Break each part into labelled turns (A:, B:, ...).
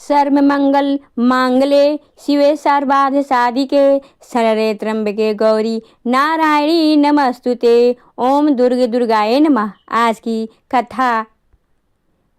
A: सर्व मंगल मांगले शिवे सर्वार्थ साधिके शरण्ये त्र्यंबके गौरी नारायणी नमस्तुते। ओम दुर्गे दुर्गाए नमः। आज की कथा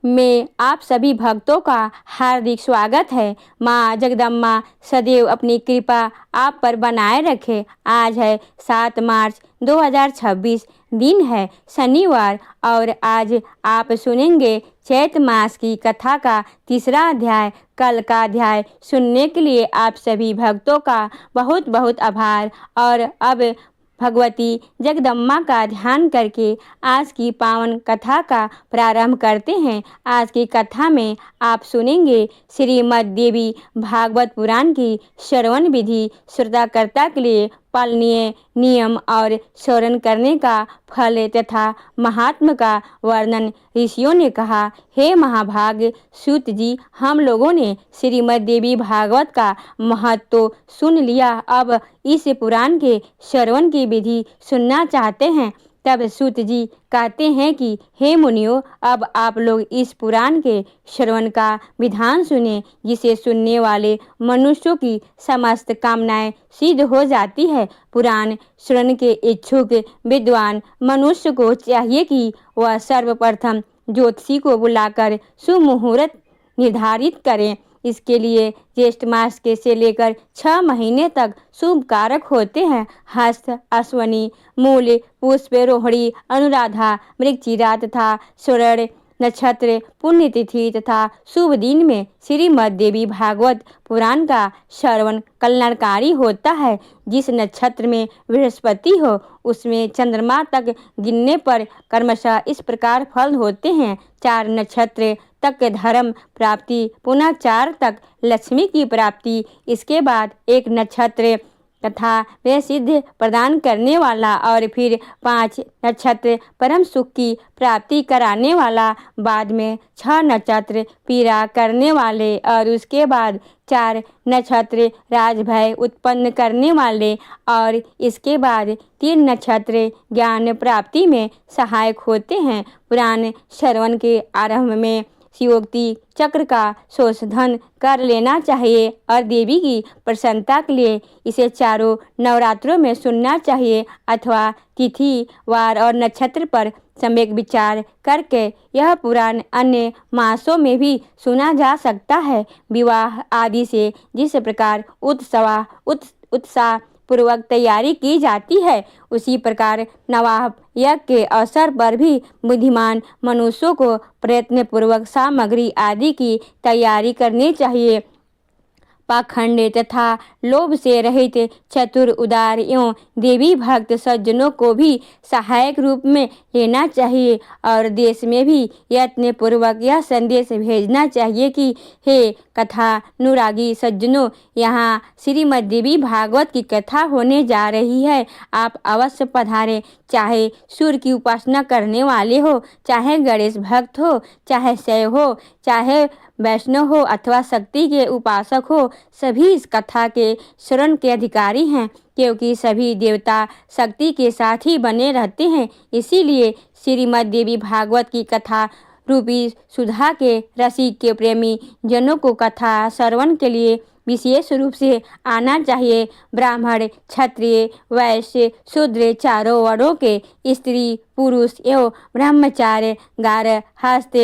A: में आप सभी भक्तों का हार्दिक स्वागत है। माँ जगदम्बा सदैव अपनी कृपा आप पर बनाए रखे। आज है 7 मार्च 2026, दिन है शनिवार और आज आप सुनेंगे चैत मास की कथा का तीसरा अध्याय। कल का अध्याय सुनने के लिए आप सभी भक्तों का बहुत बहुत आभार। और अब भगवती जगदम्बा का ध्यान करके आज की पावन कथा का प्रारंभ करते हैं। आज की कथा में आप सुनेंगे श्रीमद् देवी भागवत पुराण की श्रवण विधि। श्रोताकर्ता के लिए पालनीय नियम और श्रवण करने का फल तथा महात्म का वर्णन। ऋषियों ने कहा, हे महाभाग सूत जी, हम लोगों ने श्रीमद् देवी भागवत का महत्व तो सुन लिया, अब इस पुराण के श्रवण की विधि सुनना चाहते हैं। तब सूत जी कहते हैं कि हे मुनियों, अब आप लोग इस पुराण के श्रवण का विधान सुने, जिसे सुनने वाले मनुष्यों की समस्त कामनाएं सिद्ध हो जाती है। पुराण श्रवण के इच्छुक विद्वान मनुष्य को चाहिए कि वह सर्वप्रथम ज्योतिषी को बुलाकर सुमुहूर्त निर्धारित करें। इसके लिए ज्येष्ठ मास के से लेकर 6 महीने तक शुभ कारक होते हैं। हस्त, अश्वनी, मूल, पुष्प, रोहिणी, अनुराधा, मृगशिरा तथा स्वर्ण नक्षत्र, पुण्यतिथि तथा शुभ दिन में श्रीमद् देवी भागवत पुराण का श्रवण कल्याणकारी होता है। जिस नक्षत्र में बृहस्पति हो उसमें चंद्रमा तक गिनने पर क्रमशः इस प्रकार फल होते हैं। 4 नक्षत्र तक धर्म प्राप्ति, पुनः 4 तक लक्ष्मी की प्राप्ति, इसके बाद 1 नक्षत्र तथा वे सिद्ध प्रदान करने वाला और फिर 5 नक्षत्र परम सुख की प्राप्ति कराने वाला, बाद में 6 नक्षत्र पीड़ा करने वाले और उसके बाद 4 नक्षत्र राजभय उत्पन्न करने वाले और इसके बाद 3 नक्षत्र ज्ञान प्राप्ति में सहायक होते हैं। पुराण श्रवण के आरंभ में शिवोक्ति चक्र का शोधन कर लेना चाहिए और देवी की प्रसन्नता के लिए इसे चारों नवरात्रों में सुनना चाहिए अथवा तिथि, वार और नक्षत्र पर सम्यक विचार करके यह पुराण अन्य मासों में भी सुना जा सकता है। विवाह आदि से जिस प्रकार उत्साह पूर्वक तैयारी की जाती है, उसी प्रकार नवाह यज्ञ के अवसर पर भी बुद्धिमान मनुष्यों को प्रयत्नपूर्वक सामग्री आदि की तैयारी करनी चाहिए। पाखंड तथा लोभ से रहित चतुर, उदार एवं देवी भक्त सज्जनों को भी सहायक रूप में लेना चाहिए और देश में भी यत्नपूर्वक यह संदेश भेजना चाहिए कि हे कथानुरागी सज्जनों, यहाँ श्रीमद् देवी भागवत की कथा होने जा रही है, आप अवश्य पधारें। चाहे सूर्य की उपासना करने वाले हो, चाहे गणेश भक्त हो, चाहे शैव हो, चाहे वैष्णव हो अथवा शक्ति के उपासक हो, सभी इस कथा के श्रवण के अधिकारी हैं, क्योंकि सभी देवता शक्ति के साथ ही बने रहते हैं। इसीलिए श्रीमद् देवी भागवत की कथा रूपी सुधा के रसिक के प्रेमी जनों को कथा श्रवण के लिए विशेष रूप से आना चाहिए। ब्राह्मण, क्षत्रिय, वैश्य, शूद्र चारों वर्णों के स्त्री, पुरुष एवं ब्रह्मचार्य, गारहस्थ,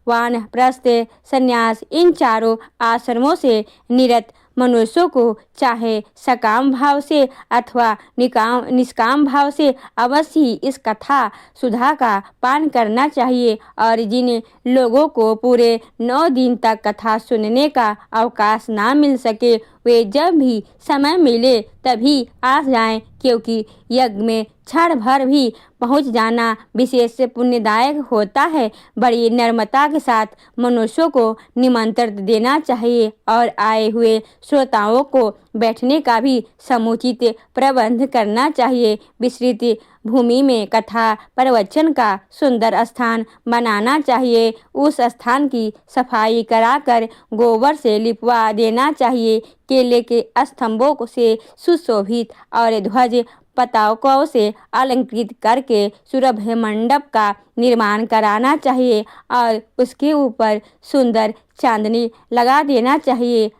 A: वानप्रस्थ, संन्यास, इन चारों आश्रमों से निरत मनुष्यों को चाहे सकाम भाव से अथवा निष्काम भाव से अवश्य ही इस कथा सुधा का पान करना चाहिए। और जिन लोगों को पूरे 9 दिन तक कथा सुनने का अवकाश ना मिल सके, वे जब भी समय मिले तभी आ जाएं, क्योंकि यज्ञ में क्षण भर भी पहुंच जाना विशेष पुण्यदायक होता है। बड़ी नम्रता के साथ मनुष्यों को निमंत्रण देना चाहिए और आए हुए श्रोताओं को बैठने का भी समुचित प्रबंध करना चाहिए। विस्तृत भूमि में कथा प्रवचन का सुंदर स्थान बनाना चाहिए। उस स्थान की सफाई कराकर गोबर से लिपवा देना चाहिए। केले के स्तंभों से सुशोभित और ध्वज पताकों से अलंकृत करके सुरभ मंडप का निर्माण कराना चाहिए और उसके ऊपर सुंदर चांदनी लगा देना चाहिए।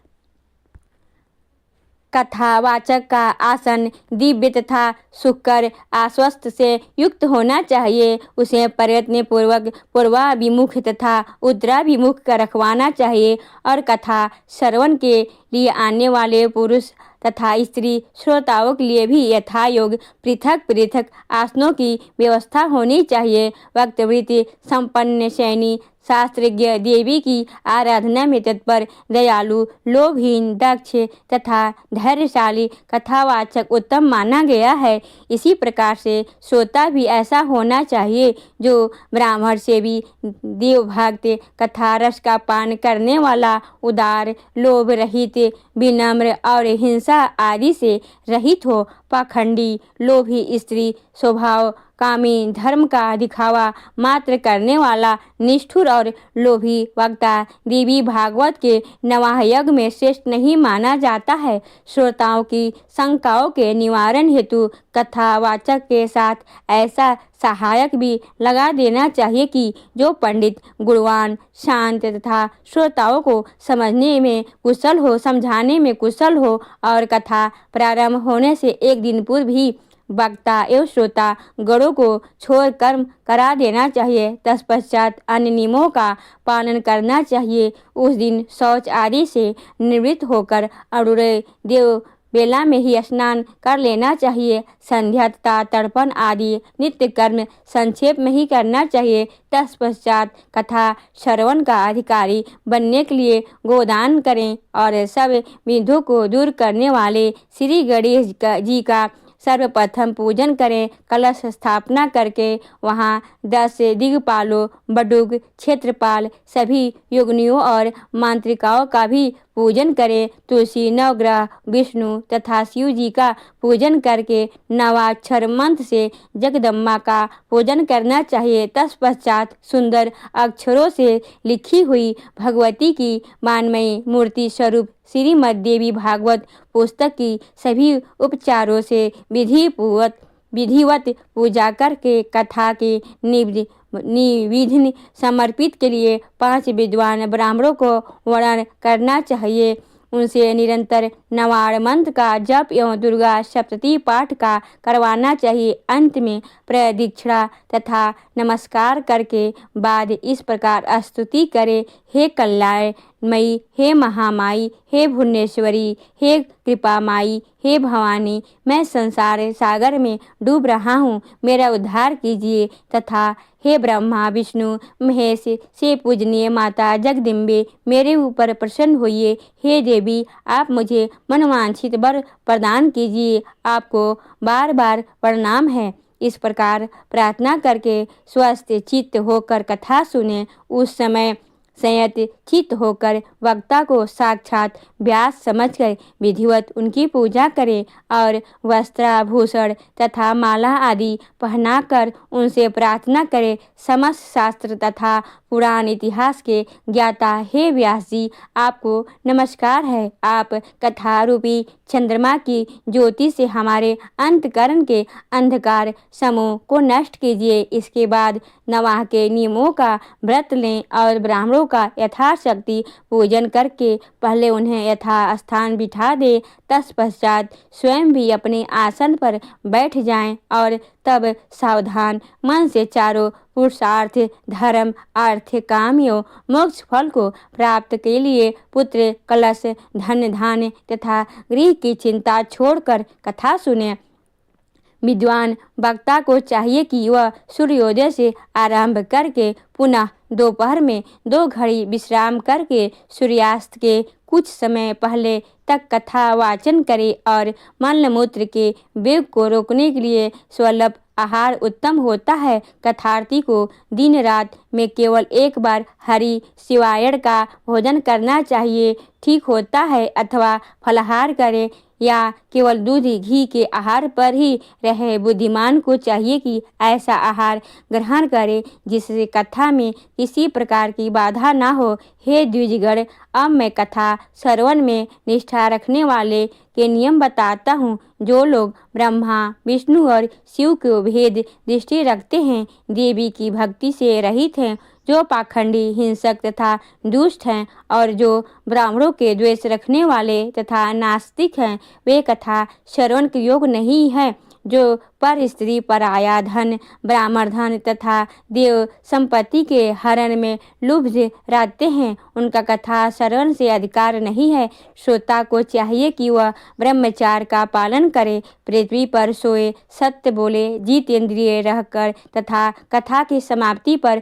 A: कथावाचक का आसन दिव्य तथा सुखकर आश्वस्त से युक्त होना चाहिए। उसे प्रयत्न पूर्वक पूर्वाभिमुख तथा उत्तराभिमुख कर रखवाना चाहिए और कथा श्रवण के लिए आने वाले पुरुष तथा स्त्री श्रोताओं के लिए भी यथायोग पृथक पृथक आसनों की व्यवस्था होनी चाहिए। वक्तवृत्ति संपन्न सैनी शास्त्रज्ञ देवी की आराधना में तत्पर, दयालु, लोभहीन, दक्ष तथा धैर्यशाली कथावाचक उत्तम माना गया है। इसी प्रकार से श्रोता भी ऐसा होना चाहिए जो ब्राह्मण से भी देवभक्त, कथा रस का पान करने वाला, उदार, लोभ रहित, विनम्र और हिंसा आदि से रहित हो। पाखंडी, लोभी स्त्री स्वभाव, कामी, धर्म का दिखावा मात्र करने वाला, निष्ठुर और लोभी वक्ता देवी भागवत के नवाह यज्ञ में श्रेष्ठ नहीं माना जाता है। श्रोताओं की शंकाओं के निवारण हेतु कथावाचक के साथ ऐसा सहायक भी लगा देना चाहिए कि जो पंडित, गुणवान, शांत तथा श्रोताओं को समझने में कुशल हो, समझाने में कुशल हो और कथा प्रारंभ होने से एक दिन पूर्व ही वक्ता एवं श्रोता गणों को छोड़ कर्म करा देना चाहिए। तत्पश्चात अन्य नियमों का पालन करना चाहिए। उस दिन शौच आदि से निवृत्त होकर अरुणोदय देव बेला में ही स्नान कर लेना चाहिए। संध्या तथा तर्पण आदि नित्य कर्म संक्षेप में ही करना चाहिए। तत्पश्चात कथा श्रवण का अधिकारी बनने के लिए गोदान करें और सब विघ्नों को दूर करने वाले श्री गणेश जी का सर्वप्रथम पूजन करें। कलश स्थापना करके वहाँ 10 दिग्पालों, बडुग, क्षेत्रपाल, सभी योगिनियों और मांत्रिकाओं का भी पूजन करें। तुलसी, नवग्रह, विष्णु तथा शिव जी का पूजन करके नवाक्षर मंत्र से जगदम्बा का पूजन करना चाहिए। तत्पश्चात सुंदर अक्षरों से लिखी हुई भगवती की मानमयी मूर्ति स्वरूप श्रीमद् देवी भागवत पुस्तक की सभी उपचारों से विधिवत पूजा करके कथा के निवेदन समर्पित के लिए 5 विद्वान ब्राह्मणों को वर्णन करना चाहिए। उनसे निरंतर नवार मंत्र का जप एवं दुर्गा सप्तती पाठ का करवाना चाहिए। अंत में प्रदक्षिणा तथा नमस्कार करके बाद इस प्रकार स्तुति करें। हे कल्याणमयी, हे महामाई, हे भुवनेश्वरी, हे कृपा माई, हे भवानी, मैं संसार सागर में डूब रहा हूँ, मेरा उद्धार कीजिए। तथा हे ब्रह्मा, विष्णु, महेश से पूजनीय माता जगदम्बे, मेरे ऊपर प्रसन्न होइए। हे देवी, आप मुझे मनवांछित वर प्रदान कीजिए। आपको बार बार प्रणाम है। इस प्रकार प्रार्थना करके स्वस्थ चित्त होकर कथा सुने। उस समय संयत चित्त होकर वक्ता को साक्षात व्यास समझकर विधिवत उनकी पूजा करें और वस्त्राभूषण तथा माला आदि पहनाकर उनसे प्रार्थना करें। समस्त शास्त्र तथा पुराण इतिहास के ज्ञाता हे व्यास जी, आपको नमस्कार है। आप कथा रूपी चंद्रमा की ज्योति से हमारे अंतकरण के अंधकार समूह को नष्ट कीजिए। इसके बाद नवाह के नियमों का व्रत लें और ब्राह्मणों का यथाशक्ति पूजन करके पहले उन्हें यथा स्थान बिठा दे। तत्पश्चात स्वयं भी अपने आसन पर बैठ जाएं और तब सावधान मन से चारों पुरुषार्थ, धर्म, अर्थ, काम एवं मोक्ष फल को प्राप्त के लिए पुत्र, कलश, धन धान्य तथा गृह की चिंता छोड़कर कथा सुने। विद्वान वक्ता को चाहिए कि वह सूर्योदय से आरंभ करके पुनः दोपहर में 2 घड़ी विश्राम करके सूर्यास्त के कुछ समय पहले तक कथा वाचन करे और मलमूत्र के वेग को रोकने के लिए स्वल्प आहार उत्तम होता है। कथार्थी को दिन रात में केवल एक बार हरि शिवायण का भोजन करना चाहिए, ठीक होता है, अथवा फलाहार करे। या केवल दूध घी के आहार पर ही रहे। बुद्धिमान को चाहिए कि ऐसा आहार ग्रहण करे जिससे कथा में किसी प्रकार की बाधा ना हो। हे द्विजगण, अब मैं कथा श्रवण में निष्ठा रखने वाले के नियम बताता हूँ। जो लोग ब्रह्मा, विष्णु और शिव को भेद दृष्टि रखते हैं, देवी की भक्ति से रहित हैं, जो पाखंडी, हिंसक तथा दुष्ट हैं और जो ब्राह्मणों के द्वेष रखने वाले तथा नास्तिक हैं, वे कथा श्रवण के योग्य नहीं है। जो पर स्त्री, पराया धन, ब्राह्मण धन तथा देव संपत्ति के हरण में लुब्ध रहते हैं, उनका कथा श्रवण से अधिकार नहीं है। श्रोता को चाहिए कि वह ब्रह्मचार्य का पालन करे, पृथ्वी पर सोए, सत्य बोले, जितेंद्रिय रहकर तथा कथा की समाप्ति पर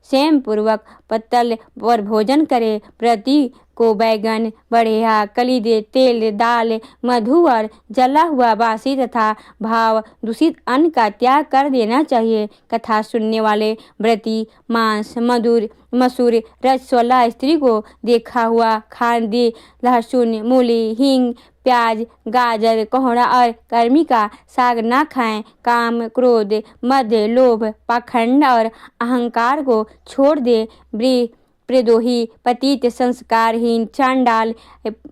A: संयम पूर्वक पत्तल पर भोजन करे। प्रति को बैगन, बढ़िया, कलीदे, तेल, दाल, मधु और जला हुआ बासी तथा भाव दूषित अन्न का त्याग कर देना चाहिए। कथा सुनने वाले व्रती मांस, मसूर, रजस्वला स्त्री को देखा हुआ खांडे, लहसुन, मूली, हींग, प्याज, गाजर, कोहड़ा और कर्मी का साग न खाएं। काम, क्रोध, मद, लोभ, पाखंड और अहंकार को छोड़ दे। प्रद्रोही, पतित, संस्कारहीन, चांडाल,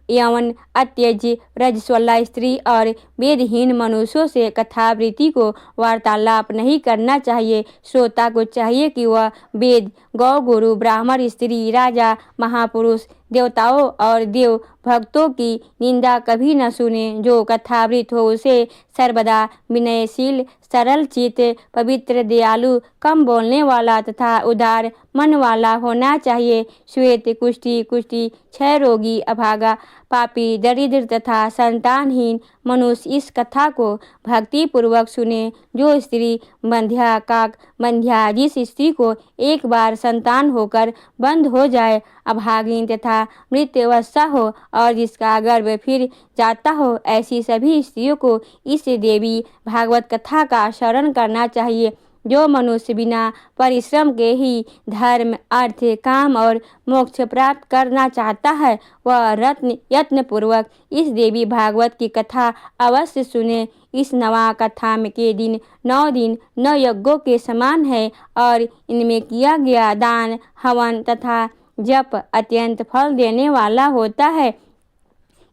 A: यवन, अत्यज, रजस्वला स्त्री और वेदहीन मनुष्यों से कथावृत्ति को वार्तालाप नहीं करना चाहिए। श्रोता को चाहिए कि वह वेद, गौ, गुरु, ब्राह्मण, स्त्री, राजा, महापुरुष, देवताओं और देव भक्तों की निंदा कभी न सुने। जो कथावृत हो उसे सर्वदा विनयशील, सरल चित्त, पवित्र, दयालु, कम बोलने वाला तथा उदार मन वाला होना चाहिए। श्वेत, कुष्ठी, क्षय रोगी, अभागा, पापी, दरिद्र तथा संतानहीन मनुष्य इस कथा को भक्ति पूर्वक सुने। जो स्त्री बंध्या, काक बंध्या, जिस स्त्री को एक बार संतान होकर बंद हो जाए, अभागिन तथा मृत्युवस्था हो और जिसका गर्भ फिर जाता हो, ऐसी सभी स्त्रियों को इस देवी भागवत कथा का श्रवण करना चाहिए। जो मनुष्य बिना परिश्रम के ही धर्म, अर्थ, काम और मोक्ष प्राप्त करना चाहता है, वह यत्न पूर्वक इस देवी भागवत की कथा अवश्य सुने। इस नवा कथा के दिन 9 दिन 9 यज्ञों के समान है और इनमें किया गया दान, हवन तथा जप अत्यंत फल देने वाला होता है।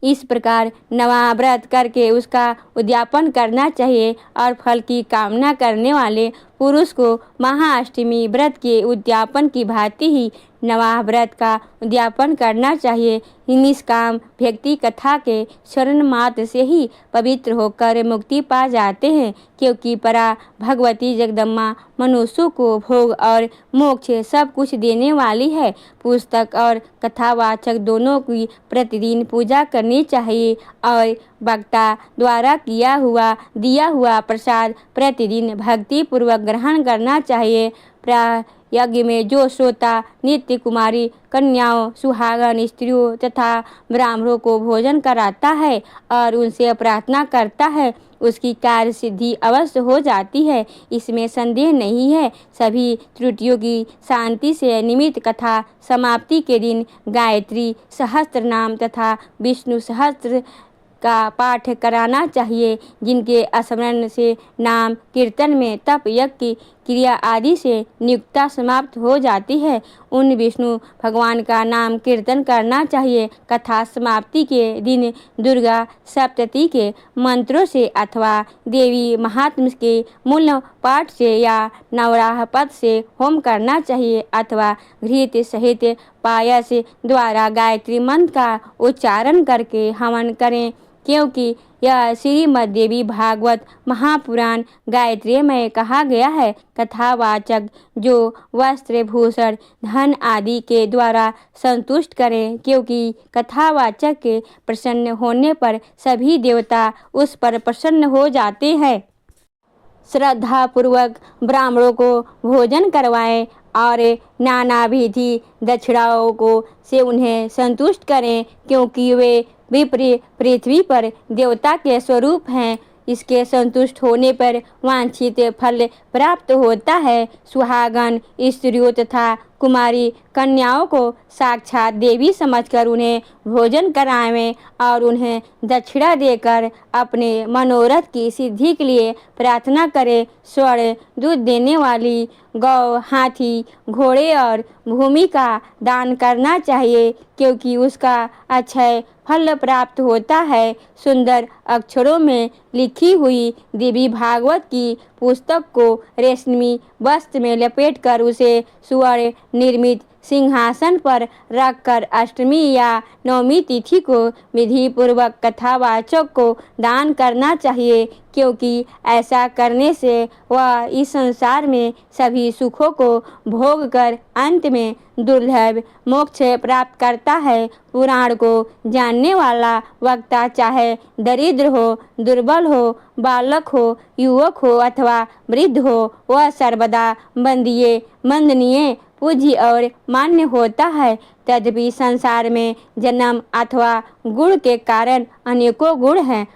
A: इस प्रकार नवा व्रत करके उसका उद्यापन करना चाहिए और फल की कामना करने वाले पुरुष को महाअष्टमी व्रत के उद्यापन की भांति ही नवा व्रत का उद्यापन करना चाहिए। निष्काम व्यक्ति कथा के शरण मात्र से ही पवित्र होकर मुक्ति पा जाते हैं, क्योंकि परा भगवती जगदम्बा मनुष्यों को भोग और मोक्ष सब कुछ देने वाली है। पुस्तक और कथावाचक दोनों की प्रतिदिन पूजा करनी चाहिए और वक्ता द्वारा दिया हुआ प्रसाद प्रतिदिन भक्ति पूर्वक ग्रहण करना चाहिए। यज्ञ में जो श्रोता नित्य कुमारी कन्याओं, सुहागन स्त्रियों तथा ब्राह्मणों को भोजन कराता है और उनसे प्रार्थना करता है, उसकी कार्य सिद्धि अवश्य हो जाती है, इसमें संदेह नहीं है। सभी त्रुटियों की शांति से निमित्त कथा समाप्ति के दिन गायत्री सहस्त्र नाम तथा विष्णु सहस्त्र का पाठ कराना चाहिए। जिनके स्मरण से नाम कीर्तन में तप, यज्ञ की क्रिया आदि से नियुक्ता समाप्त हो जाती है, उन विष्णु भगवान का नाम कीर्तन करना चाहिए। कथा समाप्ति के दिन दुर्गा सप्तती के मंत्रों से अथवा देवी महात्म्य के मूल पाठ से या नवराह पद से होम करना चाहिए अथवा घृत सहित पायस द्वारा गायत्री मंत्र का उच्चारण करके हवन करें, क्योंकि यह श्रीमद् देवी भागवत महापुराण गायत्री में कहा गया है। कथावाचक जो वस्त्र, भूषण, धन आदि के द्वारा संतुष्ट करें, क्योंकि कथावाचक के प्रसन्न होने पर सभी देवता उस पर प्रसन्न हो जाते हैं। श्रद्धा पूर्वक ब्राह्मणों को भोजन करवाएं और नाना विधि दक्षिणाओं को से उन्हें संतुष्ट करें, क्योंकि वे विप्र पृथ्वी पर देवता के स्वरूप हैं। इसके संतुष्ट होने पर वांछित फल प्राप्त होता है। सुहागन स्त्रियों तथा कुमारी कन्याओं को साक्षात देवी समझकर उन्हें भोजन करावें और उन्हें दक्षिणा देकर अपने मनोरथ की सिद्धि के लिए प्रार्थना करें। स्वर्ण दूध देने वाली गौ, हाथी, घोड़े और भूमि का दान करना चाहिए, क्योंकि उसका अक्षय फल प्राप्त होता है। सुंदर अक्षरों में लिखी हुई देवी भागवत की पुस्तक को रेशमी वस्त्र में लपेटकर उसे स्वर्ण निर्मित सिंहासन पर रखकर अष्टमी या नवमी तिथि को विधि पूर्वक कथावाचक को दान करना चाहिए, क्योंकि ऐसा करने से वह इस संसार में सभी सुखों को भोग कर अंत में दुर्लभ मोक्ष प्राप्त करता है। पुराण को जानने वाला वक्ता चाहे दरिद्र हो, दुर्बल हो, बालक हो, युवक हो अथवा वृद्ध हो, वह सर्वदा वंदनीय, पूज्य और मान्य होता है। तदपि संसार में जन्म अथवा गुण के कारण अनेकों गुण हैं,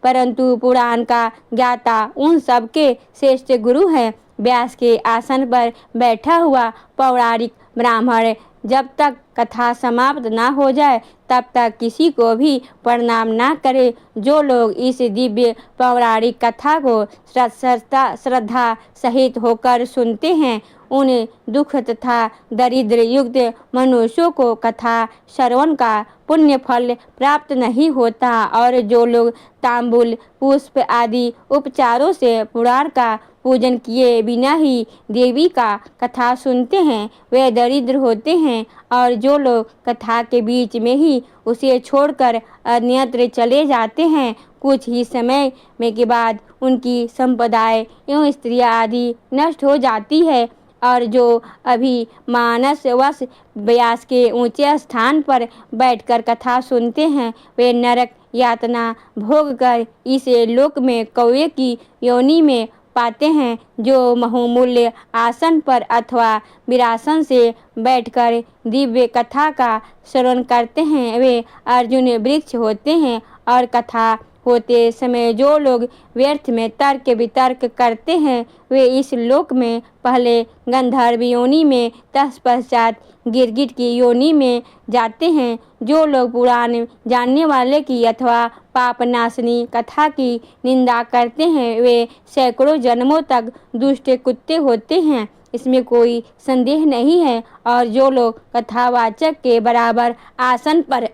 A: परंतु पुराण का ज्ञाता उन सब के श्रेष्ठ गुरु है। व्यास के आसन पर बैठा हुआ पौराणिक ब्राह्मण जब तक कथा समाप्त ना हो जाए तब तक किसी को भी प्रणाम ना करे। जो लोग इस दिव्य पौराणिक कथा को श्रद्धा सहित होकर सुनते हैं, उन दुख तथा दरिद्र युक्त मनुष्यों को कथा श्रवण का पुण्य फल प्राप्त नहीं होता। और जो लोग तांबूल, पुष्प आदि उपचारों से पुराण का पूजन किए बिना ही देवी का कथा सुनते हैं, वे दरिद्र होते हैं। और जो लोग कथा के बीच में ही उसे छोड़कर अन्यत्र चले जाते हैं, कुछ ही समय में के बाद उनकी संपदाएं एवं स्त्रियां आदि नष्ट हो जाती है। और जो अभी मानसवश व्यास के ऊंचे स्थान पर बैठकर कथा सुनते हैं, वे नरक यातना भोग कर इस लोक में कौवे की योनि में पाते हैं। जो बहुमूल्य आसन पर अथवा विरासन से बैठकर दिव्य कथा का श्रवण करते हैं, वे अर्जुन वृक्ष होते हैं। और कथा होते समय जो लोग व्यर्थ में तर्क वितर्क करते हैं, वे इस लोक में पहले गंधर्व योनि में तत्पश्चात गिरगिट की योनि में जाते हैं। जो लोग पुराण जानने वाले की अथवा पापनाशनी कथा की निंदा करते हैं, वे सैकड़ों जन्मों तक दुष्ट कुत्ते होते हैं, इसमें कोई संदेह नहीं है। और जो लोग कथावाचक के बराबर आसन पर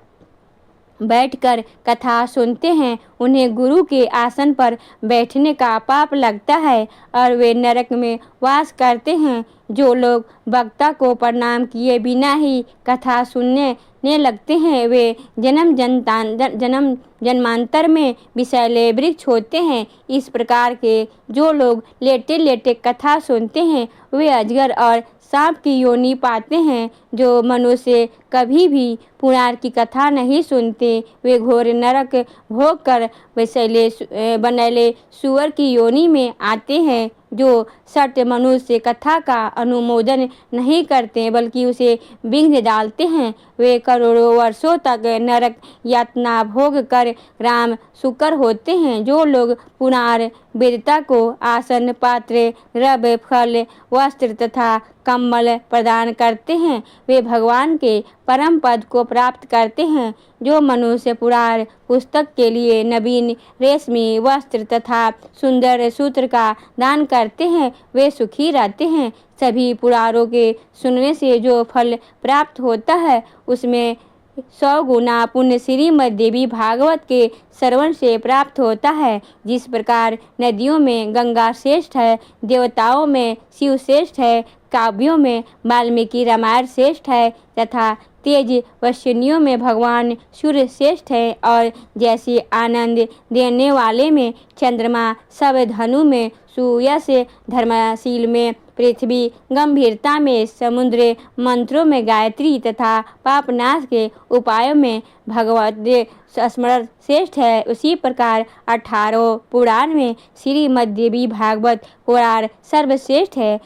A: बैठकर कथा सुनते हैं, उन्हें गुरु के आसन पर बैठने का पाप लगता है और वे नरक में वास करते हैं। जो लोग वक्ता को प्रणाम किए बिना ही कथा सुनने लगते हैं, वे जन्मांतर में विषैले वृक्ष होते हैं। इस प्रकार के जो लोग लेटे लेटे कथा सुनते हैं, वे अजगर और सांप की योनि पाते हैं। जो मनुष्य कभी भी पुराण की कथा नहीं सुनते, वे घोर नरक भोग कर विषैले बनैले सुअर की योनि में आते हैं। जो सत्य मनुष्य कथा का अनुमोदन नहीं करते बल्कि उसे बिंग डालते हैं, वे करोड़ों वर्षों तक नरक यातना भोग कर राम शुकर होते हैं। जो लोग पुराण वेदता को आसन, पात्र, द्रव्य, फल, वस्त्र तथा कम्बल प्रदान करते हैं, वे भगवान के परम पद को प्राप्त करते हैं। जो मनुष्य पुराण पुस्तक के लिए नवीन रेशमी वस्त्र तथा सुंदर सूत्र का दान करते हैं, वे सुखी रहते हैं। सभी पुराणों के सुनने से जो फल प्राप्त होता है, उसमें 100 गुना पुण्य श्रीमद् देवी भागवत के श्रवण से प्राप्त होता है। जिस प्रकार नदियों में गंगा श्रेष्ठ है, देवताओं में शिव श्रेष्ठ है, काव्यों में वाल्मीकि रामायण श्रेष्ठ है तथा तेज वश्यनियों में भगवान सूर्य श्रेष्ठ है, और जैसे आनंद देने वाले में चंद्रमा, सब धनु में सुयश, धर्मशील में पृथ्वी, गंभीरता में समुद्र, मंत्रों में गायत्री तथा पापनाश के उपायों में भगवत स्मरण श्रेष्ठ है, उसी प्रकार 18 पुराण में श्रीमद् देवी भागवत पुराण सर्वश्रेष्ठ है।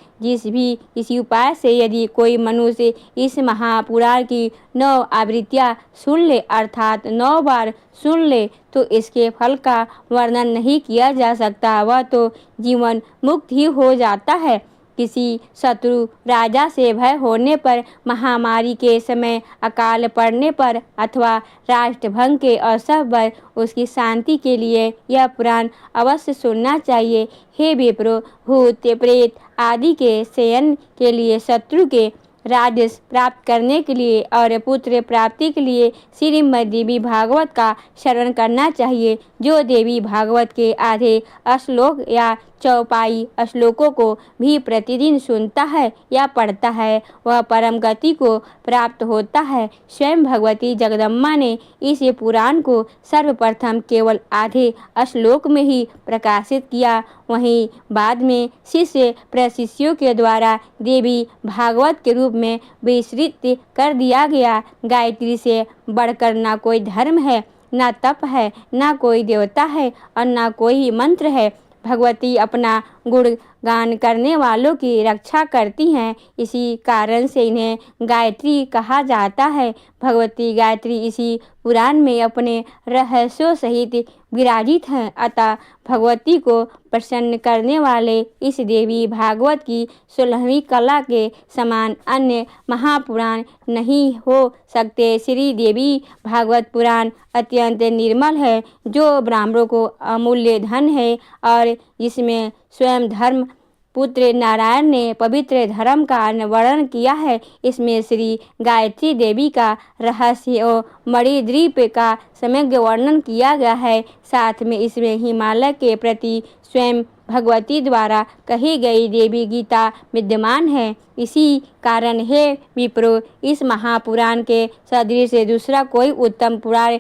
A: इसी उपाय से यदि कोई मनुष्य इस महापुराण की 9 आवृत्तियाँ सुन ले, अर्थात 9 बार सुन ले, तो इसके फल का वर्णन नहीं किया जा सकता। वह तो जीवन मुक्त ही हो जाता है। किसी शत्रु राजा से भय होने पर, महामारी के समय, अकाल पड़ने पर अथवा राष्ट्रभंग के अवसर पर उसकी शांति के लिए यह पुराण अवश्य सुनना चाहिए। हे विप्रो, भूत प्रेत आदि के शयन के लिए, शत्रु के राज्य प्राप्त करने के लिए और पुत्र प्राप्ति के लिए श्रीमद् देवी भागवत का श्रवण करना चाहिए। जो देवी भागवत के आधे श्लोक या चौपाई श्लोकों को भी प्रतिदिन सुनता है या पढ़ता है, वह परम गति को प्राप्त होता है। स्वयं भगवती जगदम्बा ने इस पुराण को सर्वप्रथम केवल आधे श्लोक में ही प्रकाशित किया, वहीं बाद में शिष्य प्रशिष्यों के द्वारा देवी भागवत के रूप में विस्तृत कर दिया गया। गायत्री से बढ़कर ना कोई धर्म है, ना तप है, ना कोई देवता है और ना कोई मंत्र है। भगवती अपना गुणगान करने वालों की रक्षा करती हैं, इसी कारण से इन्हें गायत्री कहा जाता है। भगवती गायत्री इसी पुराण में अपने रहस्यों सहित विराजित हैं। अतः भगवती को प्रसन्न करने वाले इस देवी भागवत की 16वीं कला के समान अन्य महापुराण नहीं हो सकते। श्री देवी भागवत पुराण अत्यंत निर्मल है, जो ब्राह्मणों को अमूल्य धन है और जिसमें स्वयं धर्म पुत्र नारायण ने पवित्र धर्म का वर्णन किया है। इसमें श्री गायत्री देवी का रहस्य और मणिद्वीप का समग्र वर्णन किया गया है। साथ में इसमें हिमालय के प्रति स्वयं भगवती द्वारा कही गई देवी गीता विद्यमान है। इसी कारण हे विप्रो, इस महापुराण के सदृश दूसरा कोई उत्तम पुराण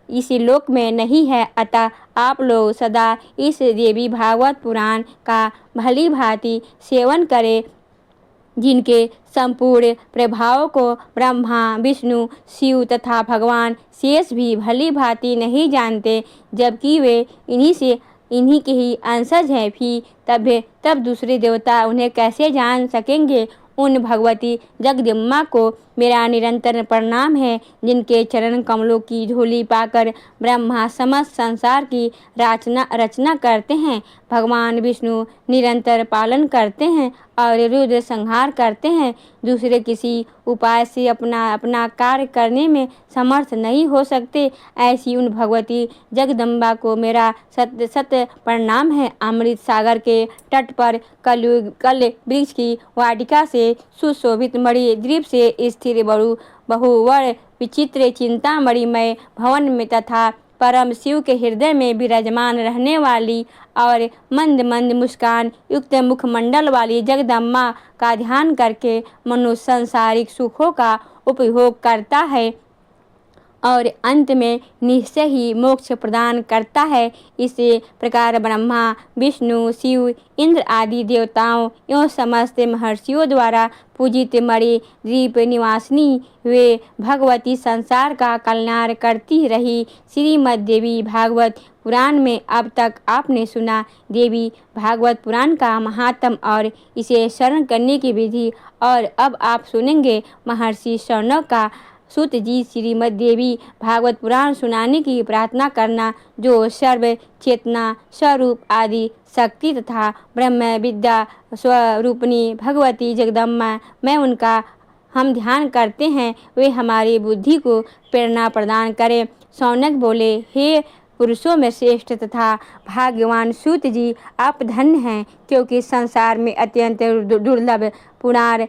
A: इस लोक में नहीं है। अतः आप लोग सदा इस देवी भागवत पुराण का भली भांति सेवन करें, जिनके संपूर्ण प्रभाव को ब्रह्मा, विष्णु, शिव तथा भगवान शेष भी भली भांति नहीं जानते, जबकि वे इन्हीं के ही अंशज हैं। फिर तब दूसरे देवता उन्हें कैसे जान सकेंगे। उन भगवती जगदम्बा को मेरा निरंतर प्रणाम है, जिनके चरण कमलों की धूलि पाकर ब्रह्मा समस्त संसार की रचना करते हैं। भगवान विष्णु निरंतर पालन करते हैं और रुद्र संहार करते हैं। दूसरे किसी उपाय से अपना कार्य करने में समर्थ नहीं हो सकते। ऐसी उन भगवती जगदम्बा को मेरा सत प्रणाम है। अमृत सागर के तट पर कल वृक्ष की वाटिका से सुशोभित मणिद्वीप से स्थिर बहुवर विचित्र चिंतामणिमय भवन में तथा परम शिव के हृदय में विराजमान रहने वाली और मंद मंद मुस्कान युक्त मुखमंडल वाली जगदम्बा का ध्यान करके मनुष्य सांसारिक सुखों का उपभोग करता है और अंत में निश्चय ही मोक्ष प्रदान करता है। इसी प्रकार ब्रह्मा, विष्णु, शिव, इंद्र आदि देवताओं एवं समस्त महर्षियों द्वारा पूजित मणिद्वीप निवासिनी वे भगवती संसार का कल्याण करती रही। श्रीमद् देवी भागवत पुराण में अब तक आपने सुना देवी भागवत पुराण का महात्म और इसे शरण करने की विधि, और अब आप सुनेंगे महर्षि शौनक का सूत जी श्रीमद् देवी भागवत पुराण सुनाने की प्रार्थना करना, जो सर्व चेतना स्वरूप आदि शक्ति तथा ब्रह्म विद्या स्वरूपनी भगवती जगदम्बा में उनका हम ध्यान करते हैं, वे हमारी बुद्धि को प्रेरणा प्रदान करें। शौनक बोले, हे पुरुषों में श्रेष्ठ तथा भाग्यवान सूत जी, आप धन्य हैं, क्योंकि संसार में अत्यंत दुर्लभ पुराण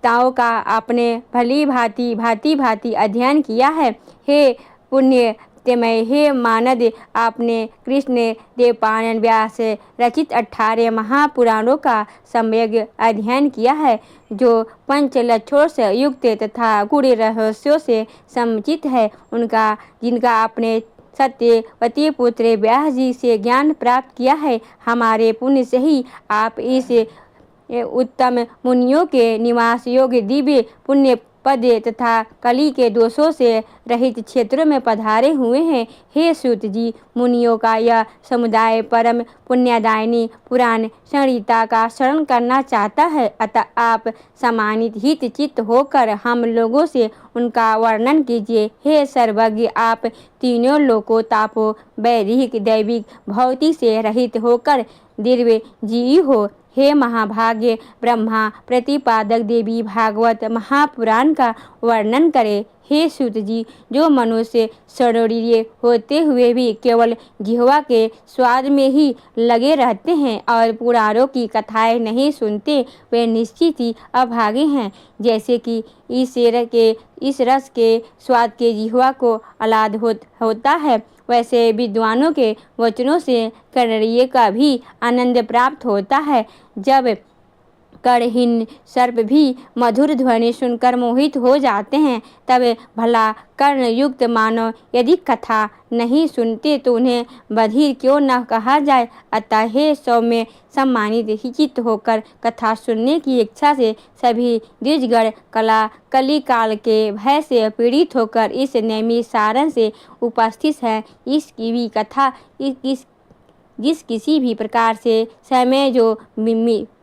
A: ताओं का आपने भली भांति अध्ययन किया है। हे पुण्य तेमय, हे मानद, आपने कृष्ण देवपायन व्यास रचित 18 महापुराणों का सम्यक अध्ययन किया है, जो पंचलक्षणों से युक्त तथा गूढ़ रहस्यों से समुचित है। जिनका आपने सत्यवती पुत्र व्यास जी से ज्ञान प्राप्त किया है। हमारे पुण्य से ही आप इस उत्तम मुनियों के निवास योग्य दिव्य पुण्य पद तथा कली के दोषों से रहित क्षेत्रों में पधारे हुए हैं। हे सूत जी, मुनियों का यह समुदाय परम पुण्यदायिनी पुराण संहिता का श्रवण करना चाहता है। अतः आप सम्मानित हित चित्त होकर हम लोगों से उनका वर्णन कीजिए। हे सर्वज्ञ, आप तीनों लोकों तापों वैदिक दैविक भौतिक से रहित होकर दिव्य जी हो। हे महाभाग्य ब्रह्मा प्रतिपादक देवी भागवत महापुराण का वर्णन करे। हे सूत जी, जो मनुष्य शरीरीय होते हुए भी केवल जिह्वा के स्वाद में ही लगे रहते हैं और पुराणों की कथाएं नहीं सुनते, वे निश्चित ही अभागे हैं। जैसे कि इस रस के स्वाद के जिह्वा को आह्लाद होता है, वैसे विद्वानों के वचनों से कर्णीय का भी आनंद प्राप्त होता है। जब कर्णहीन सर्प भी मधुर ध्वनि सुनकर मोहित हो जाते हैं, तब भला कर्णयुक्त मानव यदि कथा नहीं सुनते तो उन्हें बधिर क्यों न कहा जाए। अतः हे सौम्य सम्मानित हिचित होकर कथा सुनने की इच्छा से सभी द्विजगण कली काल के भय से पीड़ित होकर इस नैमिषारण्य से उपस्थित है। इसकी भी कथा जिस किसी भी प्रकार से समय जो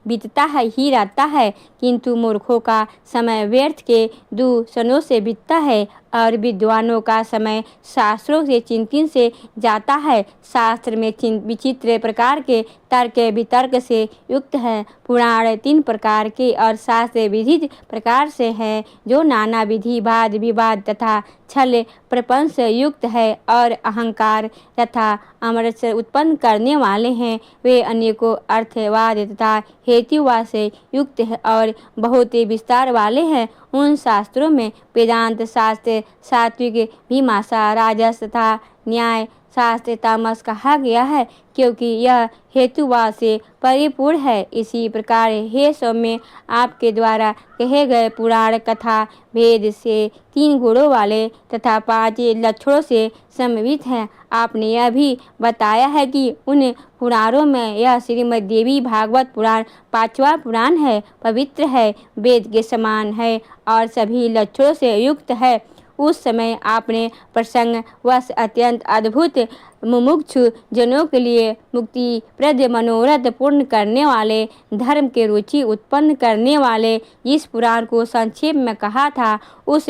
A: बीतता है ही रहता है, किंतु मूर्खों का समय व्यर्थ के दूषणों से बीतता है और विद्वानों का समय शास्त्रों से चिंतन से जाता है। शास्त्र में विचित्र प्रकार के तर्क वितर्क से युक्त है। पुराण 3 प्रकार के और शास्त्र विविध प्रकार से है, जो नाना विधि वाद विवाद तथा छल प्रपंच युक्त है और अहंकार तथा अमरस उत्पन्न करने वाले हैं। वे अनेकों अर्थवाद तथा हेतुवाद से युक्त है और बहुत विस्तार वाले हैं। उन शास्त्रों में वेदांत शास्त्र सात्विक मीमांसा राजस तथा न्याय शास्त्र तामस कहा गया है, क्योंकि यह हेतुवाद से परिपूर्ण है। इसी प्रकार हे सौम्य, आपके द्वारा कहे गए पुराण कथा भेद से 3 गुणों वाले तथा 5 लक्षणों से समन्वित है। आपने यह भी बताया है कि उन पुराणों में यह श्रीमद् देवी भागवत पुराण 5वां पुराण है, पवित्र है, वेद के समान है और सभी लक्षणों से युक्त है। उस समय आपने प्रसंगवश अत्यंत अद्भुत मुमुक्षु जनों के लिए मुक्तिप्रद मनोरथ पूर्ण करने वाले, धर्म के रुचि उत्पन्न करने वाले जिस पुराण को संक्षेप में कहा था, उस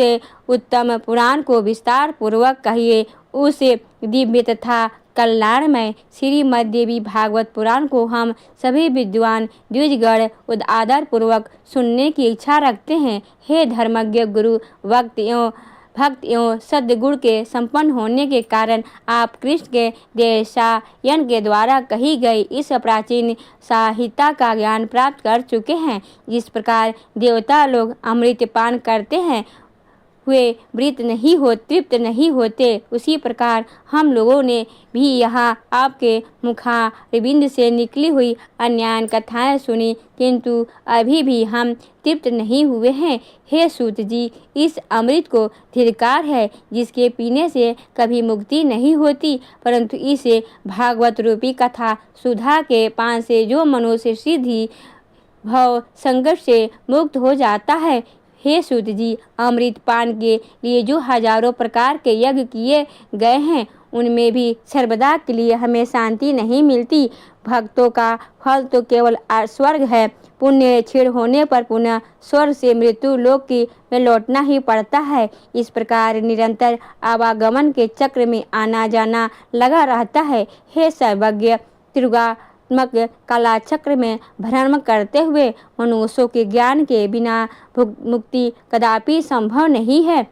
A: उत्तम पुराण को विस्तार पूर्वक कहिए। उस दिव्य तथा कल्याणमय श्रीमद् देवी भागवत पुराण को हम सभी विद्वान द्विजगण आदर पूर्वक सुनने की इच्छा रखते हैं। हे धर्मज्ञ गुरु, भक्त एवं सद्गुण के संपन्न होने के कारण आप कृष्ण के देशायन के द्वारा कही गई इस प्राचीन साहित्य का ज्ञान प्राप्त कर चुके हैं। जिस प्रकार देवता लोग अमृत पान करते हैं, वे तृप्त नहीं होते, उसी प्रकार हम लोगों ने भी यहाँ आपके मुखारविंद से निकली हुई अन्यायन कथाएं सुनी, किंतु अभी भी हम तृप्त नहीं हुए हैं। हे सूत जी, इस अमृत को धिक्कार है, जिसके पीने से कभी मुक्ति नहीं होती, परंतु इसे भागवत रूपी कथा सुधा के पान से जो मनुष्य सीधी भव संकट से मुक्त हो जाता है। हे सूत जी, अमृत पान के लिए जो हजारों प्रकार के यज्ञ किए गए हैं, उनमें भी सर्वदा के लिए हमें शांति नहीं मिलती। भक्तों का फल तो केवल स्वर्ग है। पुण्य क्षीण होने पर पुनः स्वर्ग से मृत्यु लोक में लौटना ही पड़ता है। इस प्रकार निरंतर आवागमन के चक्र में आना जाना लगा रहता है। हे सर्वज्ञ, कला चक्र में भ्रमण करते हुए मनुष्यों के ज्ञान के बिना मुक्ति कदापि संभव नहीं है।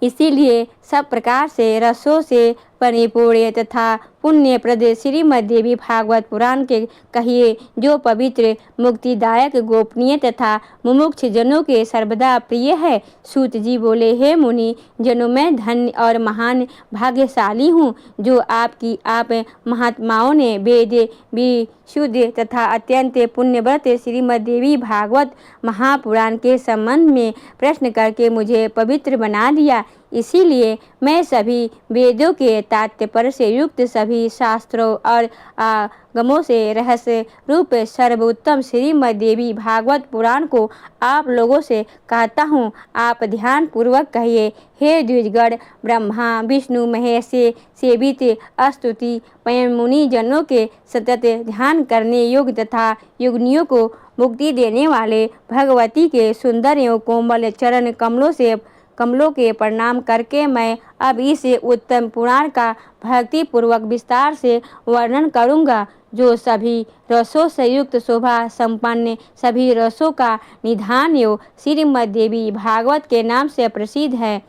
A: इसीलिए सब प्रकार से रसों से परिपूर्ण तथा पुण्यप्रद श्रीमद् देवी भागवत पुराण के कहिए, जो पवित्र मुक्तिदायक गोपनीय तथा मुमुक्ष जनों के सर्वदा प्रिय है। सूत जी बोले, हे मुनि जनों, मैं धन्य और महान भाग्यशाली हूँ, जो आप महात्माओं ने वेद विशुद्ध तथा अत्यंत पुण्यव्रत श्रीमद् देवी भागवत महापुराण के संबंध में प्रश्न करके मुझे पवित्र बना दिया। इसीलिए मैं सभी वेदों के तात्पर्य से युक्त सभी शास्त्रों और आगमों से रहस्य रूप सर्वोत्तम श्रीमद् देवी भागवत पुराण को आप लोगों से कहता हूँ। आप ध्यान पूर्वक कहिए। हे द्विजगण, ब्रह्मा विष्णु महेश से सेवित स्तुति पयन मुनि जनों के सतत ध्यान करने योग्य तथा युगनियों को मुक्ति देने वाले भगवती के सुंदर एवं कोमल चरण कमलों से कमलों के प्रणाम करके मैं अब इस उत्तम पुराण का भक्ति पूर्वक विस्तार से वर्णन करूँगा, जो सभी रसों से युक्त शोभा संपन्न सभी रसों का निधान एवं श्रीमद् देवी भागवत के नाम से प्रसिद्ध है।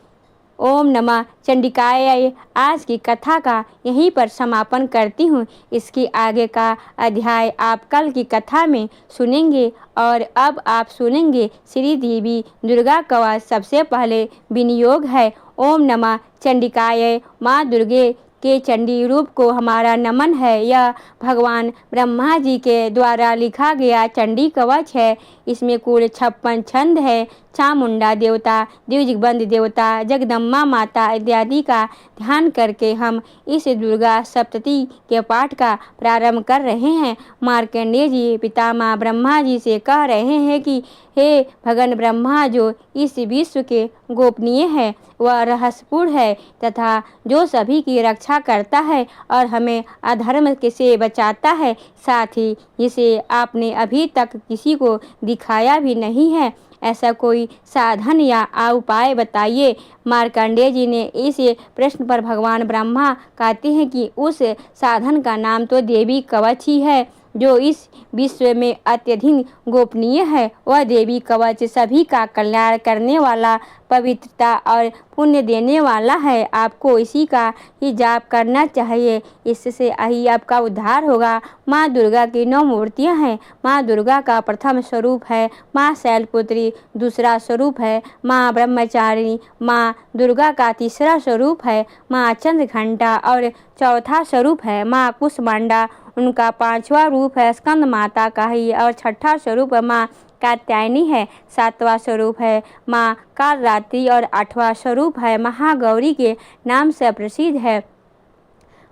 A: ओम नमः चंडिकाय। आज की कथा का यहीं पर समापन करती हूँ। इसके आगे का अध्याय आप कल की कथा में सुनेंगे। और अब आप सुनेंगे श्री देवी दुर्गा कवच। सबसे पहले विनियोग है। ओम नमः चंडिकाय। माँ दुर्गे के चंडी रूप को हमारा नमन है। यह भगवान ब्रह्मा जी के द्वारा लिखा गया चंडी कवच है। इसमें कुल 56 छंद है। चामुंडा देवता, द्विजबंद देवता, जगदम्बा माता इत्यादि का ध्यान करके हम इस दुर्गा सप्तती के पाठ का प्रारंभ कर रहे हैं। मार्कंडेय जी पितामह ब्रह्मा जी से कह रहे हैं कि हे भगवान ब्रह्मा, जो इस विश्व के गोपनीय है, वह रहस्यपूर्ण है तथा जो सभी की रक्षा करता है और हमें अधर्म से बचाता है, साथ ही जिसे आपने अभी तक किसी को दिखाया भी नहीं है, ऐसा कोई साधन या उपाय बताइए। मार्कंडेय जी ने इस प्रश्न पर भगवान ब्रह्मा कहते हैं कि उस साधन का नाम तो देवी कवच ही है, जो इस विश्व में अत्यधिक गोपनीय है। वह देवी कवच सभी का कल्याण करने वाला, पवित्रता और पुण्य देने वाला है। आपको इसी का ही जाप करना चाहिए, इससे ही आपका उद्धार होगा। माँ दुर्गा की 9 मूर्तियाँ हैं। माँ दुर्गा का प्रथम स्वरूप है माँ शैलपुत्री, दूसरा स्वरूप है माँ ब्रह्मचारिणी, माँ दुर्गा का तीसरा स्वरूप है माँ चंद्रघंटा और चौथा स्वरूप है माँ कुष्मांडा। उनका 5वां रूप है स्कंद माता का ही और 6ठा स्वरूप माँ कात्यायनी है। 7वां स्वरूप है माँ कालरात्रि और 8वां स्वरूप है महागौरी के नाम से प्रसिद्ध है।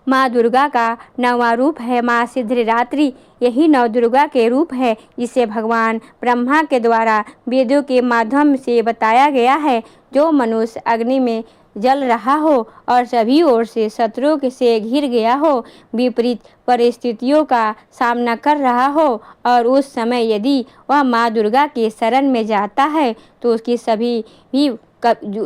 A: माँ दुर्गा का 9वां रूप है माँ सिद्धिदात्री। यही 9 दुर्गा के रूप है, जिसे भगवान ब्रह्मा के द्वारा वेदों के माध्यम से बताया गया है। जो मनुष्य अग्नि में जल रहा हो और सभी ओर से शत्रुओं से घिर गया हो, विपरीत परिस्थितियों का सामना कर रहा हो और उस समय यदि वह माँ दुर्गा के शरण में जाता है, तो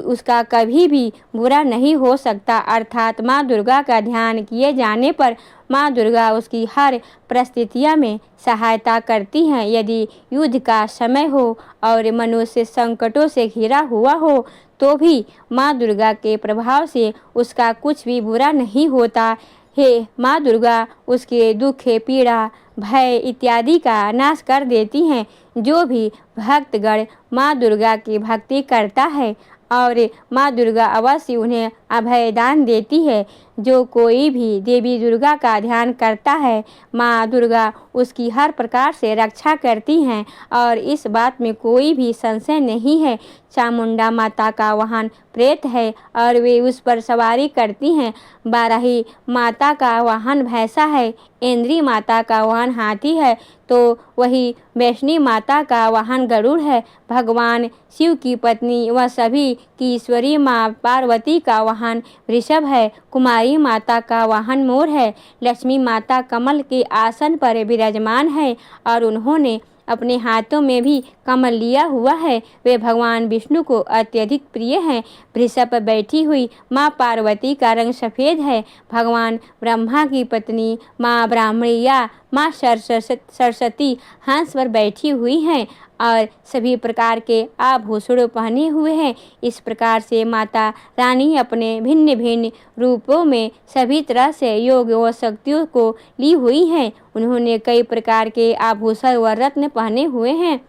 A: उसका कभी भी बुरा नहीं हो सकता। अर्थात माँ दुर्गा का ध्यान किए जाने पर माँ दुर्गा उसकी हर परिस्थितियों में सहायता करती हैं। यदि युद्ध का समय हो और मनुष्य संकटों से घिरा हुआ हो, तो भी माँ दुर्गा के प्रभाव से उसका कुछ भी बुरा नहीं होता। हे माँ दुर्गा उसके दुख, पीड़ा, भय इत्यादि का नाश कर देती हैं। जो भी भक्तगण माँ दुर्गा की भक्ति करता है और माँ दुर्गा अवश्य उन्हें अभय दान देती है। जो कोई भी देवी दुर्गा का ध्यान करता है, माँ दुर्गा उसकी हर प्रकार से रक्षा करती हैं और इस बात में कोई भी संशय नहीं है। चामुंडा माता का वाहन प्रेत है और वे उस पर सवारी करती हैं। बाराही माता का वाहन भैंसा है, इंद्री माता का वाहन हाथी है, तो वही वैष्णवी माता का वाहन गरुड़ है। भगवान शिव की पत्नी व सभी की ईश्वरी माँ पार्वती का वाहन वृषभ है। कुमारी माता का वाहन मोर है। लक्ष्मी माता कमल के आसन पर विराजमान है और उन्होंने अपने हाथों में भी कमल लिया हुआ है। वे भगवान विष्णु को अत्यधिक प्रिय हैं। वृषभ पर बैठी हुई माँ पार्वती का रंग सफ़ेद है। भगवान ब्रह्मा की पत्नी माँ ब्राह्मणी या माँ सरस्वती हंस पर बैठी हुई हैं और सभी प्रकार के आभूषण पहने हुए हैं। इस प्रकार से माता रानी अपने भिन्न भिन्न रूपों में सभी तरह से योग व शक्तियों को ली हुई हैं। उन्होंने कई प्रकार के आभूषण व रत्न पहने हुए हैं,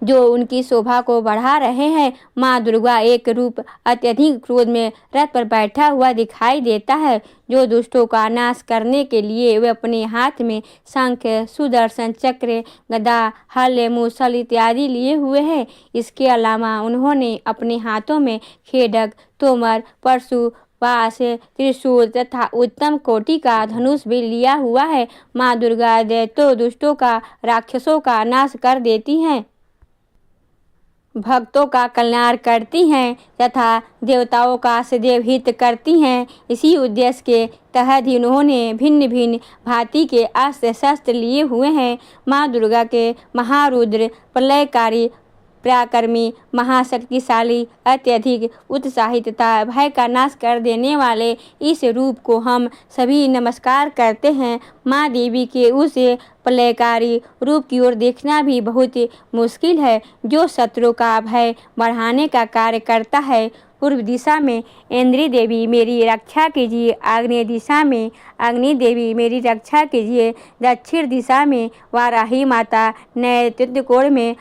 A: जो उनकी शोभा को बढ़ा रहे हैं। माँ दुर्गा एक रूप अत्यधिक क्रोध में रथ पर बैठा हुआ दिखाई देता है, जो दुष्टों का नाश करने के लिए वे अपने हाथ में शंख, सुदर्शन चक्र, गदा, हल, मूसल इत्यादि लिए हुए हैं। इसके अलावा उन्होंने अपने हाथों में खेडक, तोमर, परशु, पास, त्रिशूल तथा उत्तम कोटि का धनुष भी लिया हुआ है। माँ दुर्गा दैत्यों, दुष्टों का, राक्षसों का नाश कर देती हैं, भक्तों का कल्याण करती हैं तथा देवताओं का सदैव हित करती हैं। इसी उद्देश्य के तहत ही उन्होंने भिन्न भिन्न भांति के अस्त्र शस्त्र लिए हुए हैं। माँ दुर्गा के महारुद्र, प्रलयकारी पराक्रमी, महाशक्तिशाली, अत्यधिक उत्साही तथा भय का नाश कर देने वाले इस रूप को हम सभी नमस्कार करते हैं। माँ देवी के उस प्रलयकारी रूप की ओर देखना भी बहुत मुश्किल है, जो शत्रु का भय बढ़ाने का कार्य करता है। पूर्व दिशा में इंद्री देवी मेरी रक्षा कीजिए। आग्नेय दिशा में अग्नि देवी मेरी रक्षा कीजिए। दक्षिण दिशा में वाराही माता, नैऋत्य कोण में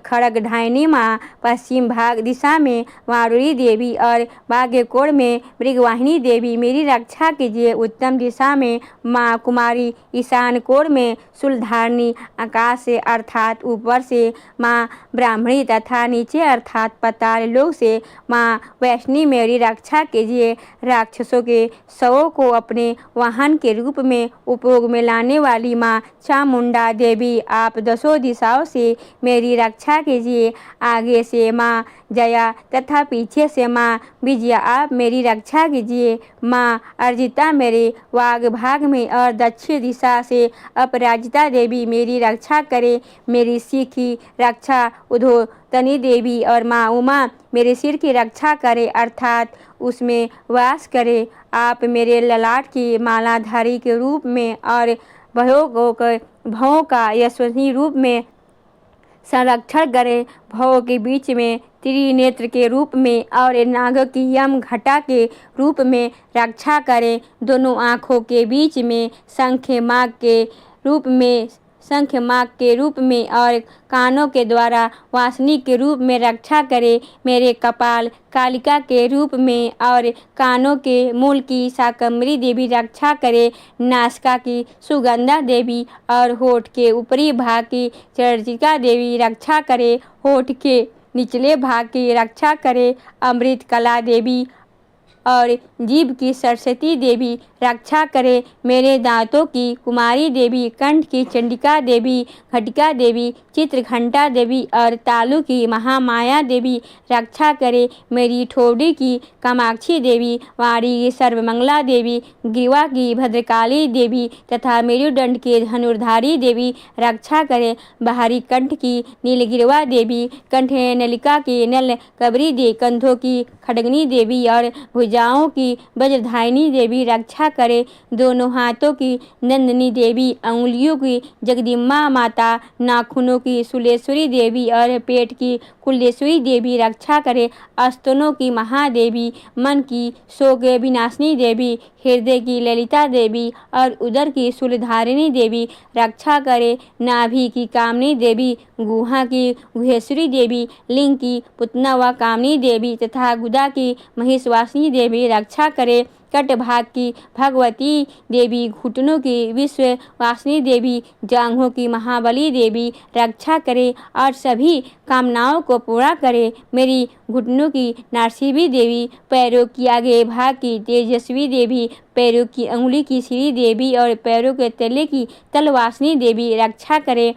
A: खड़गधारिणी माँ, पश्चिम भाग दिशा में वारुणी देवी और भाग्य कोण में मृगवाहिनी देवी मेरी रक्षा कीजिए। उत्तम दिशा में माँ कुमारी, ईशान कोण में शूलधारिणी, आकाश से अर्थात ऊपर से माँ ब्राह्मणी तथा नीचे अर्थात पाताल लोक से माँ वैष्णवी मेरी रक्षा कीजिए। राक्षसों के शवों को अपने वाहन के रूप में उपयोग में लाने वाली माँ चामुंडा देवी, आप दसों दिशाओं से मेरी रक्षा कीजिए। आगे से माँ जया तथा पीछे से माँ विजया, आप मेरी रक्षा कीजिए। माँ अर्जिता मेरे वाग भाग में और दक्षिण दिशा से अपराजिता देवी मेरी रक्षा करे। मेरी सिर की रक्षा उद्योतनी देवी और माँ उमा मेरे सिर की रक्षा करे, अर्थात उसमें वास करे। आप मेरे ललाट की मालाधारी के रूप में और भवों का यशस्वी रूप में संरक्षण करें। भवों के बीच में त्रिनेत्र के रूप में और नाग की यम घटा के रूप में रक्षा करें। दोनों आँखों के बीच में शंख माग के रूप में और कानों के द्वारा वासनी के रूप में रक्षा करे। मेरे कपाल कालिका के रूप में और कानों के मूल की शाकंभरी देवी रक्षा करे। नासिका की सुगंधा देवी और होठ के ऊपरी भाग की चर्चिका देवी रक्षा करे। होठ के निचले भाग की रक्षा करे अमृत कला देवी और जीभ की सरस्वती देवी रक्षा करे। मेरे दांतों की कुमारी देवी, कंठ की चंडिका देवी, घटिका देवी, चित्रघंटा देवी और तालु की महामाया देवी रक्षा करे। मेरी ठोड़ी की कामाक्षी देवी, वाणी की सर्वमंगला देवी, ग्रीवा की भद्रकाली देवी तथा मेरुदंड की धनुर्धारी देवी रक्षा करे। बाहरी कंठ की नीलगिरवा देवी, कंठ नलिका की नल कबरी देवी, कंधों की खड्गनी देवी और भुजाओं की वज्रधारिणी देवी रक्षा करे। दोनों हाथों की नंदिनी देवी, अंगुलियों की जगदम्बा माता, नाखूनों की शूलेश्वरी देवी और पेट की कुलेश्वरी देवी रक्षा करे। स्तनों की महादेवी, मन की शोक विनाशिनी देवी, हृदय की ललिता देवी और उदर की शूलधारिणी देवी रक्षा करे। नाभि की कामनी देवी, गुहा की गुहेश्वरी देवी, लिंग की पुतना व कामनी देवी तथा गुदा की महिषवासिनी देवी रक्षा करे। कट भाग की भगवती देवी, घुटनों की विश्ववासिनी देवी, जांघों की महाबली देवी रक्षा करे और सभी कामनाओं को पूरा करे। मेरी घुटनों की नारसिंही देवी, पैरों की आगे भाग की तेजस्वी देवी, पैरों की अंगुली की श्री देवी और पैरों के तले की तलवासिनी देवी रक्षा करे।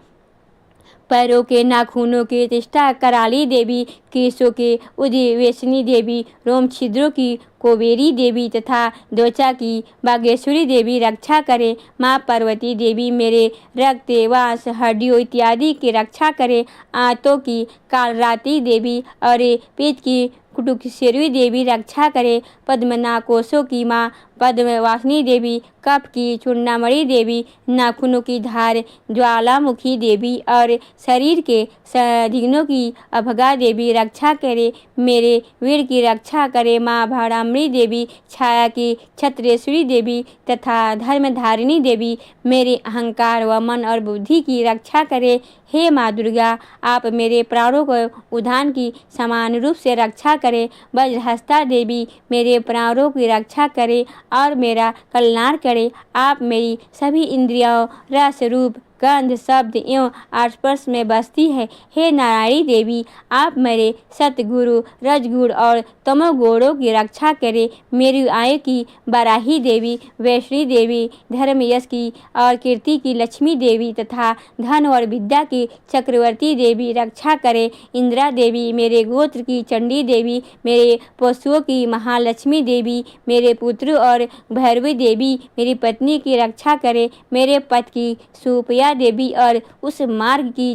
A: पैरों के नाखूनों के तिष्ठा कराली देवी, केशों के उद्वेशनी देवी, रोम छिद्रों की कोबेरी देवी तथा त्वचा की बागेश्वरी देवी रक्षा करे। माँ पार्वती देवी मेरे रक्त, वास, हड्डियों इत्यादि की रक्षा करे। आंतों की कालरात्रि देवी और पेट की कुटुकेश्वरी देवी रक्षा करे। पद्मनाकोशों की माँ पद्मवासिनी देवी, कफ की चूर्णामणि देवी, नाखूनों की धार ज्वालामुखी देवी और शरीर के संदिग्धों की अभगा देवी रक्षा करे। मेरे वीर की रक्षा करे। माँ भाड़ामणि देवी, छाया की छत्रेश्वरी देवी तथा धर्मधारिणी देवी मेरे अहंकार व मन और बुद्धि की रक्षा करे। हे माँ दुर्गा, आप मेरे प्राणों को उद्यान की समान रूप से रक्षा करे। वज्रहस्ता देवी मेरे प्राणों की रक्षा करे और मेरा कल्याण करे। आप मेरी सभी इंद्रियों, रस, रूप, गंध, शब्द एवं स्पर्श में बसती है। हे नारायणी देवी, आप मेरे सतगुरु, रजगुण और तमोगुणों की रक्षा करें। मेरी आयु की बाराही देवी, वैष्णवी देवी, धर्म, यश की और कीर्ति की लक्ष्मी देवी तथा धन और विद्या की चक्रवर्ती देवी रक्षा करे। इंदिरा देवी मेरे गोत्र की चंडी देवी, मेरे पशुओं की महालक्ष्मी देवी, मेरे पुत्र और भैरवी देवी मेरी पत्नी की रक्षा करे। मेरे पति की सुप्रिया जया देवी और उस मार्ग की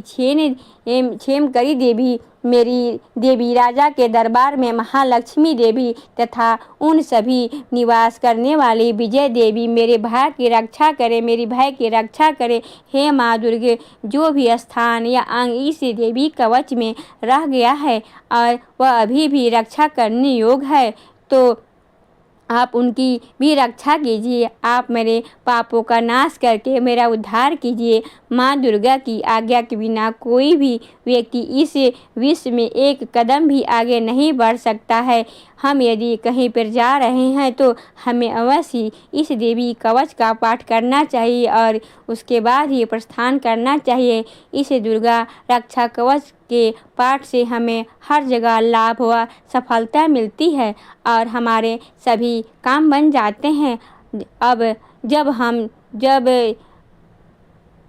A: क्षेमकरी देवी मेरी देवी, राजा के दरबार में महालक्ष्मी देवी तथा उन सभी निवास करने वाली विजय देवी मेरे भाई की रक्षा करे, मेरी भाई की रक्षा करे। हे माँ दुर्गे, जो भी स्थान या अंग इस देवी कवच में रह गया है और वह अभी भी रक्षा करने योग्य है, तो आप उनकी भी रक्षा कीजिए। आप मेरे पापों का नाश करके मेरा उद्धार कीजिए। माँ दुर्गा की आज्ञा के बिना कोई भी व्यक्ति इस विश्व में एक कदम भी आगे नहीं बढ़ सकता है। हम यदि कहीं पर जा रहे हैं तो हमें अवश्य इस देवी कवच का पाठ करना चाहिए और उसके बाद ही प्रस्थान करना चाहिए। इस दुर्गा रक्षा कवच के पाठ से हमें हर जगह लाभ व सफलता मिलती है और हमारे सभी काम बन जाते हैं। अब जब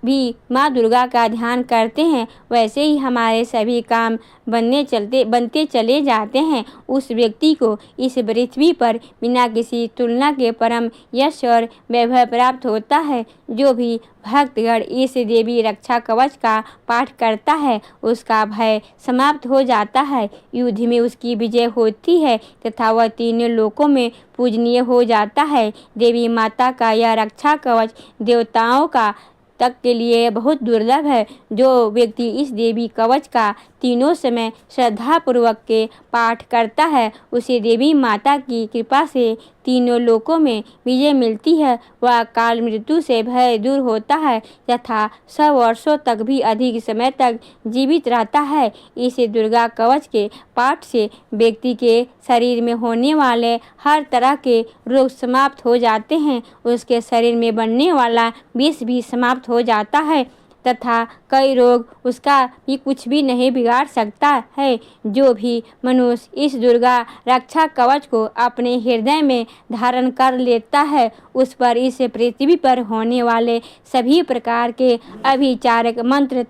A: भी माँ दुर्गा का ध्यान करते हैं, वैसे ही हमारे सभी काम बनते चले जाते हैं। उस व्यक्ति को इस पृथ्वी पर बिना किसी तुलना के परम यश और वैभव प्राप्त होता है। जो भी भक्तगण इस देवी रक्षा कवच का पाठ करता है, उसका भय समाप्त हो जाता है, युद्ध में उसकी विजय होती है तथा वह तीनों लोकों में पूजनीय हो जाता है। देवी माता का यह रक्षा कवच देवताओं का तक के लिए बहुत दुर्लभ है। जो व्यक्ति इस देवी कवच का तीनों समय श्रद्धापूर्वक के पाठ करता है, उसे देवी माता की कृपा से तीनों लोकों में विजय मिलती है। वह काल मृत्यु से भय दूर होता है तथा 100 वर्षों तक भी अधिक समय तक जीवित रहता है। इस दुर्गा कवच के पाठ से व्यक्ति के शरीर में होने वाले हर तरह के रोग समाप्त हो जाते हैं। उसके शरीर में बनने वाला विष भी समाप्त हो जाता है तथा कई रोग उसका भी कुछ भी नहीं बिगाड़ सकता है। जो भी मनुष्य इस दुर्गा रक्षा कवच को अपने हृदय में धारण कर लेता है, उस पर इस पृथ्वी पर होने वाले सभी प्रकार के अभिचारक मंत्र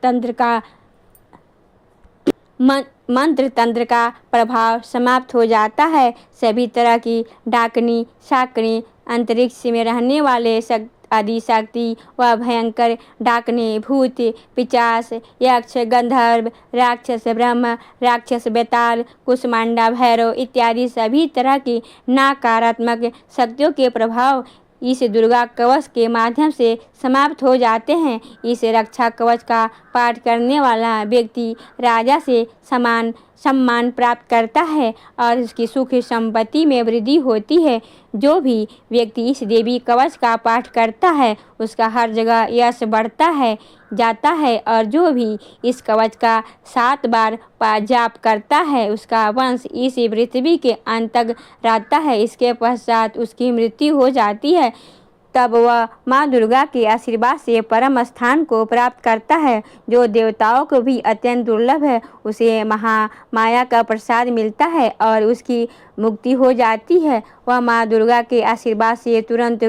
A: तंत्र का प्रभाव समाप्त हो जाता है। सभी तरह की डाकनी, शाकनी, अंतरिक्ष में रहने वाले आदि शक्ति व भयंकर डाकने, भूत, पिशाच, यक्ष, गंधर्व, राक्षस, ब्रह्म, राक्षस, बेताल, कुष्मांडा, भैरव इत्यादि सभी तरह की नकारात्मक शक्तियों के प्रभाव इस दुर्गा कवच के माध्यम से समाप्त हो जाते हैं। इस रक्षा कवच का पाठ करने वाला व्यक्ति राजा से सम्मान प्राप्त करता है और उसकी सुख संपत्ति में वृद्धि होती है। जो भी व्यक्ति इस देवी कवच का पाठ करता है, उसका हर जगह यश बढ़ता है जाता है और जो भी इस कवच का 7 बार जाप करता है, उसका वंश इस पृथ्वी के अंत तक रहता है। इसके पश्चात उसकी मृत्यु हो जाती है, तब वह माँ दुर्गा के आशीर्वाद से परम स्थान को प्राप्त करता है। जो देवताओं को भी अत्यंत दुर्लभ है, उसे महामाया का प्रसाद मिलता है और उसकी मुक्ति हो जाती है। वह माँ दुर्गा के आशीर्वाद से तुरंत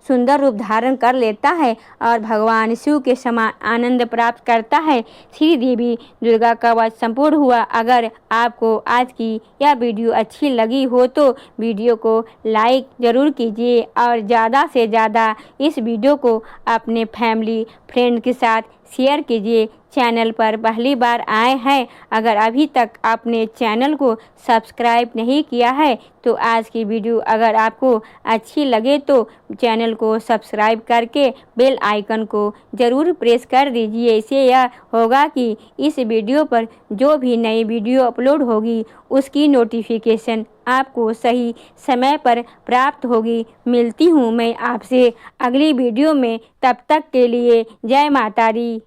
A: सुंदर रूप धारण कर लेता है और भगवान शिव के समान आनंद प्राप्त करता है। श्री देवी दुर्गा कवच संपूर्ण हुआ। अगर आपको आज की यह वीडियो अच्छी लगी हो तो वीडियो को लाइक ज़रूर कीजिए और ज़्यादा से ज़्यादा इस वीडियो को अपने फैमिली फ्रेंड के साथ शेयर कीजिए। चैनल पर पहली बार आए हैं, अगर अभी तक आपने चैनल को सब्सक्राइब नहीं किया है तो आज की वीडियो अगर आपको अच्छी लगे तो चैनल को सब्सक्राइब करके बेल आइकन को ज़रूर प्रेस कर दीजिए। इससे यह होगा कि इस वीडियो पर जो भी नई वीडियो अपलोड होगी उसकी नोटिफिकेशन आपको सही समय पर प्राप्त होगी। मिलती हूँ मैं आपसे अगली वीडियो में, तब तक के लिए जय माता दी।